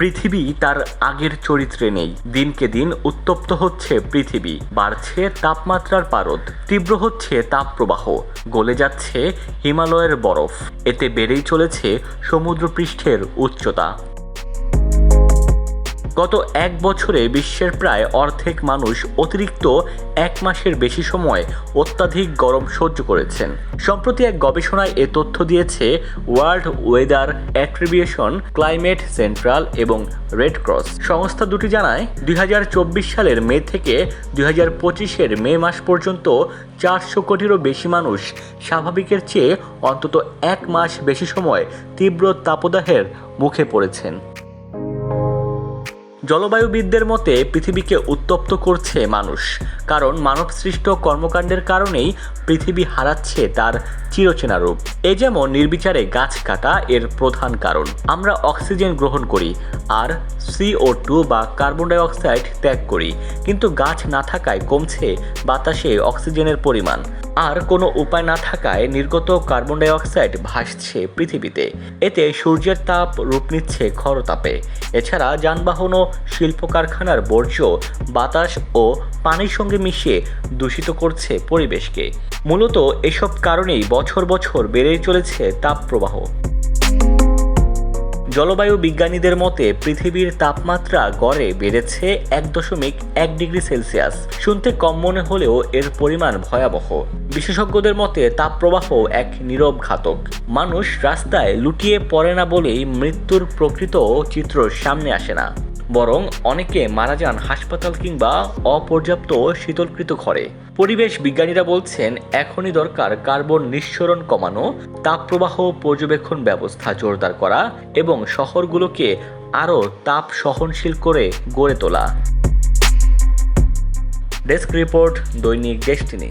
পৃথিবী তার আগের চরিত্রে নেই। দিনকে দিন উত্তপ্ত হচ্ছে পৃথিবী, বাড়ছে তাপমাত্রার পারদ, তীব্র হচ্ছে তাপপ্রবাহ, গলে যাচ্ছে হিমালয়ের বরফ, এতে বেড়েই চলেছে সমুদ্রপৃষ্ঠের উচ্চতা। গত এক বছরে বিশ্বের প্রায় অর্ধেক মানুষ অতিরিক্ত এক মাসের বেশি সময় অত্যাধিক গরম সহ্য করেছেন। সম্প্রতি এক গবেষণায় এ তথ্য দিয়েছে world weather attribution, climate central এবং রেড ক্রস সংস্থা দুটি জানায় 2024 সালের মে থেকে 2025-এর মে মাস পর্যন্ত 400 কোটিরও বেশি মানুষ স্বাভাবিকের চেয়ে অন্তত এক মাস বেশি সময় তীব্র তাপদাহের মুখে পড়েছেন। জলবায়ুবিদদের মতে পৃথিবীকে উত্তপ্ত করছে মানুষ, কারণ মানবসৃষ্ট কর্মকাণ্ডের কারণেই পৃথিবী হারাচ্ছে তার চিরচেনা রূপ। এ যেমন নির্বিচারে গাছ কাটা এর প্রধান কারণ। আমরা অক্সিজেন গ্রহণ করি আর CO2 বা কার্বন ডাই অক্সাইড ত্যাগ করি, কিন্তু গাছ না থাকায় কমছে বাতাসে অক্সিজেনের পরিমাণ, আর কোনো উপায় না থাকায় নির্গত কার্বন ডাই অক্সাইড ভাসছে পৃথিবীতে। এতে সূর্যের তাপ রূপ নিচ্ছে খরতাপে। এছাড়া যানবাহন ও শিল্প কারখানার বর্জ্য বাতাস ও পানির সঙ্গে মিশিয়ে দূষিত করছে পরিবেশকে। মূলত এসব কারণেই বছর বছর বেড়েই চলেছে তাপপ্রবাহ। জলবায়ু বিজ্ঞানীদের মতে পৃথিবীর তাপমাত্রা গড়ে বেড়েছে 1.1 ডিগ্রি সেলসিয়াস। শুনতে কম মনে হলেও এর পরিমাণ ভয়াবহ। বিশেষজ্ঞদের মতে তাপপ্রবাহ এক নীরব ঘাতক। মানুষ রাস্তায় লুটিয়ে পড়ে না বলেই মৃত্যুর প্রকৃত চিত্র সামনে আসে না, বরং অনেকে মারা যান হাসপাতাল কিংবা অপর্যাপ্ত শীতলকৃত ঘরে। পরিবেশ বিজ্ঞানীরা বলছেন এখনই দরকার কার্বন নিঃসরণ কমানো, তাপপ্রবাহ পর্যবেক্ষণ ব্যবস্থা জোরদার করা এবং শহরগুলোকে আরও তাপ সহনশীল করে গড়ে তোলা। ডেস্ক রিপোর্ট, দৈনিক ডেস্টিনি।